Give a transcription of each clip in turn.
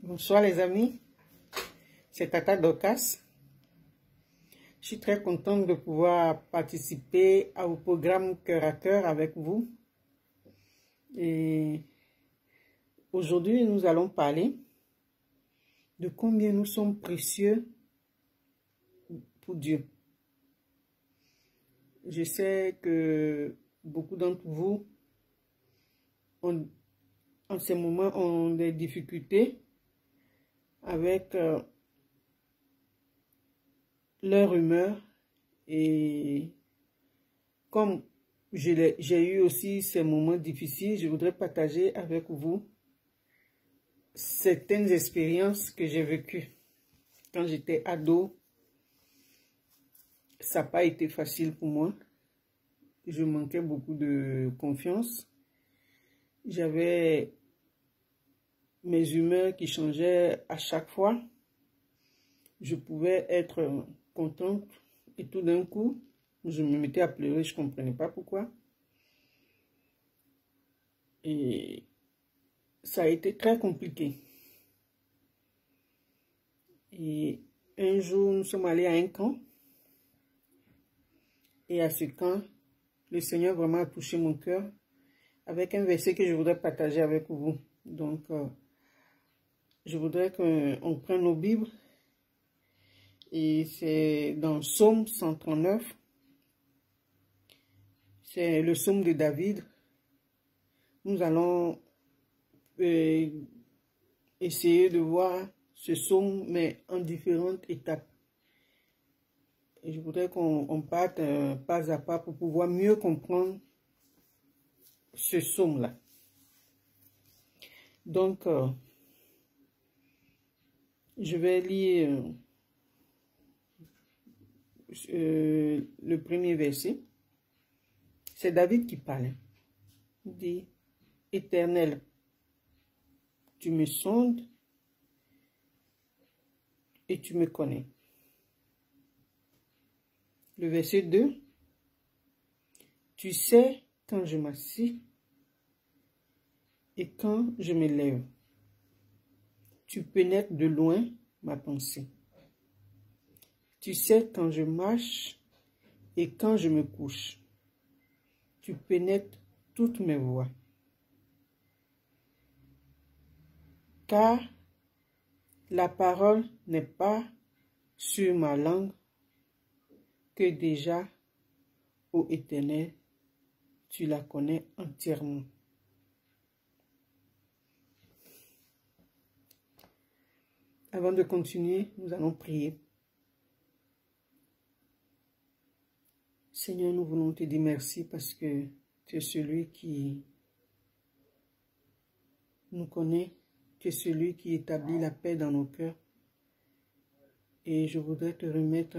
Bonsoir les amis, c'est Tata Dorcas. Je suis très contente de pouvoir participer au programme Cœur à Cœur avec vous. Et aujourd'hui, nous allons parler de combien nous sommes précieux pour Dieu. Je sais que beaucoup d'entre vous, en ces moments, ont des difficultés avec leur humeur, et comme j'ai eu aussi ces moments difficiles, je voudrais partager avec vous certaines expériences que j'ai vécues. Quand j'étais ado, ça n'a pas été facile pour moi. Je manquais beaucoup de confiance. J'avais mes humeurs qui changeaient à chaque fois. Je pouvais être contente et tout d'un coup, je me mettais à pleurer, je ne comprenais pas pourquoi. Et ça a été très compliqué. Et un jour, nous sommes allés à un camp. Et à ce camp, le Seigneur vraiment a touché mon cœur avec un verset que je voudrais partager avec vous. Donc, je voudrais qu'on prenne nos Bibles. Et c'est dans Psaume 139. C'est le psaume de David. Nous allons essayer de voir ce psaume, mais en différentes étapes. Et je voudrais qu'on parte pas à pas pour pouvoir mieux comprendre ce psaume-là. Donc, je vais lire le premier verset. C'est David qui parle. Il dit, « Éternel, tu me sondes et tu me connais. » Le verset 2. « Tu sais quand je m'assis et quand je me lève. Tu pénètres de loin ma pensée. Tu sais quand je marche et quand je me couche. Tu pénètres toutes mes voies. Car la parole n'est pas sur ma langue, que déjà, ô Éternel, tu la connais entièrement. » Avant de continuer, nous allons prier. Seigneur, nous voulons te dire merci parce que tu es celui qui nous connaît, tu es celui qui établit la paix dans nos cœurs. Et je voudrais te remettre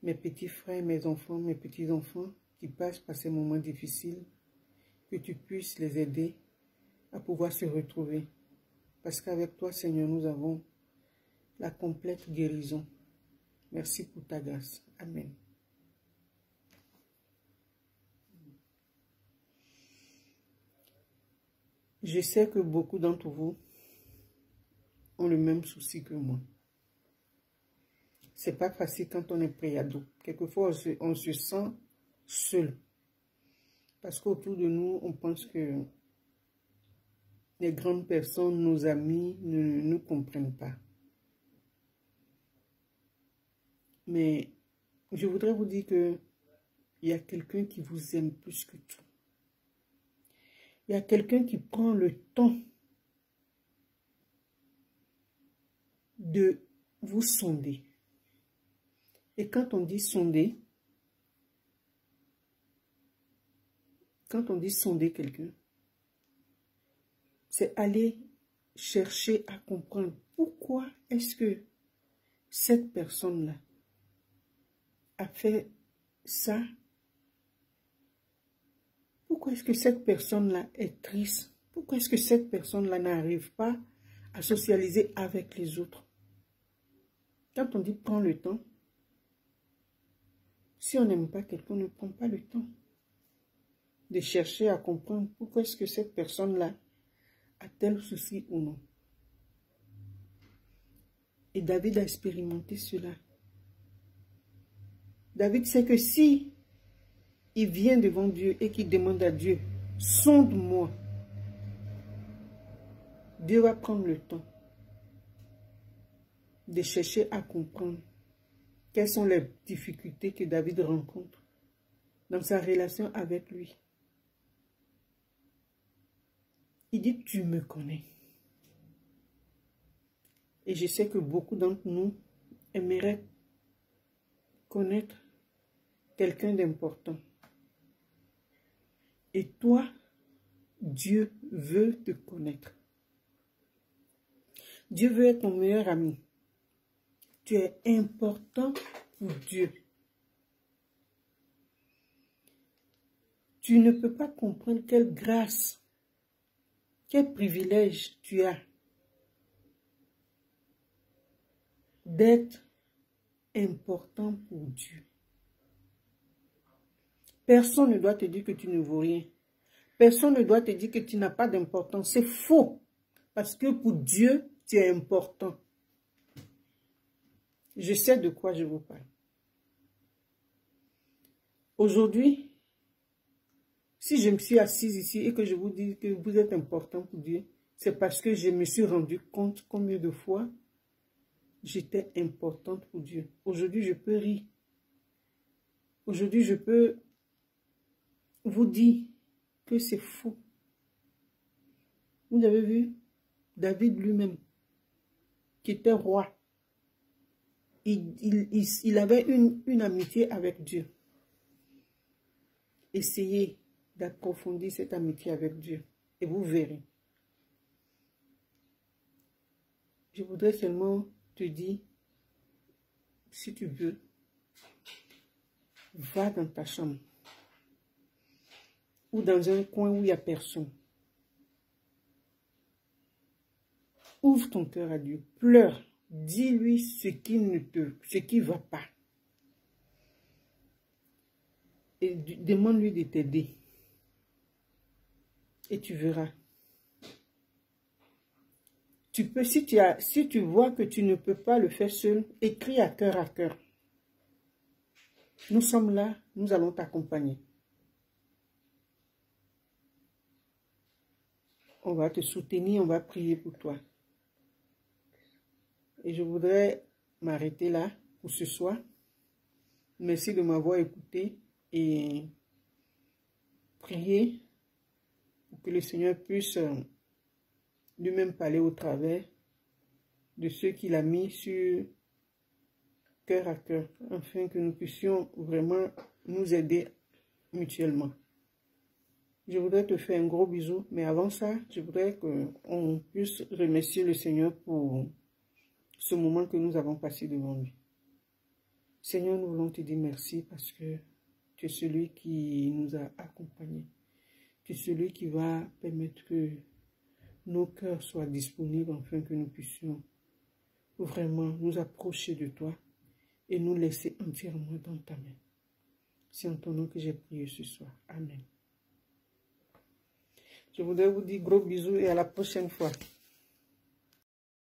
mes petits frères, mes enfants, mes petits-enfants qui passent par ces moments difficiles, que tu puisses les aider à pouvoir se retrouver. Parce qu'avec toi, Seigneur, nous avons la complète guérison. Merci pour ta grâce. Amen. Je sais que beaucoup d'entre vous ont le même souci que moi. C'est pas facile quand on est pré-ado. Quelquefois, on se sent seul. Parce qu'autour de nous, on pense que les grandes personnes, nos amis, ne nous comprennent pas. Mais je voudrais vous dire qu'il y a quelqu'un qui vous aime plus que tout. Il y a quelqu'un qui prend le temps de vous sonder. Et quand on dit sonder, quelqu'un, c'est aller chercher à comprendre pourquoi est-ce que cette personne-là a fait ça. Pourquoi est-ce que cette personne-là est triste? Pourquoi est-ce que cette personne-là n'arrive pas à socialiser avec les autres? Quand on dit prends le temps, si on n'aime pas quelqu'un, on ne prend pas le temps de chercher à comprendre pourquoi est-ce que cette personne-là a tel souci ou non. Et David a expérimenté cela. David sait que si il vient devant Dieu et qu'il demande à Dieu, sonde-moi, Dieu va prendre le temps de chercher à comprendre quelles sont les difficultés que David rencontre dans sa relation avec lui. Il dit, tu me connais. Et je sais que beaucoup d'entre nous aimeraient connaître quelqu'un d'important. Et toi, Dieu veut te connaître. Dieu veut être ton meilleur ami. Tu es important pour Dieu. Tu ne peux pas comprendre quelle grâce, quel privilège tu as d'être important pour Dieu. Personne ne doit te dire que tu ne vaux rien. Personne ne doit te dire que tu n'as pas d'importance. C'est faux. Parce que pour Dieu, tu es important. Je sais de quoi je vous parle. Aujourd'hui, si je me suis assise ici et que je vous dis que vous êtes important pour Dieu, c'est parce que je me suis rendu compte combien de fois j'étais importante pour Dieu. Aujourd'hui, je peux rire. Aujourd'hui, je peux vous dire que c'est faux. Vous avez vu David lui-même, qui était roi. Il avait une amitié avec Dieu. Essayez d'approfondir cette amitié avec Dieu et vous verrez. Je voudrais seulement te dire, si tu veux, va dans ta chambre ou dans un coin où il n'y a personne. Ouvre ton cœur à Dieu, pleure, dis-lui ce qui va pas. Et demande-lui de t'aider. Et tu verras. Tu peux, si tu vois que tu ne peux pas le faire seul, écris à cœur à cœur. Nous sommes là, nous allons t'accompagner. On va te soutenir, on va prier pour toi. Et je voudrais m'arrêter là pour ce soir. Merci de m'avoir écouté et prier pour que le Seigneur puisse lui-même parler au travers de ceux qu'il a mis sur cœur à cœur, afin que nous puissions vraiment nous aider mutuellement. Je voudrais te faire un gros bisou, mais avant ça, je voudrais qu'on puisse remercier le Seigneur pour ce moment que nous avons passé devant lui. Seigneur, nous voulons te dire merci parce que tu es celui qui nous a accompagnés. Tu es celui qui va permettre que nos cœurs soient disponibles afin que nous puissions vraiment nous approcher de toi et nous laisser entièrement dans ta main. C'est en ton nom que j'ai prié ce soir. Amen. Je voudrais vous dire gros bisous et à la prochaine fois.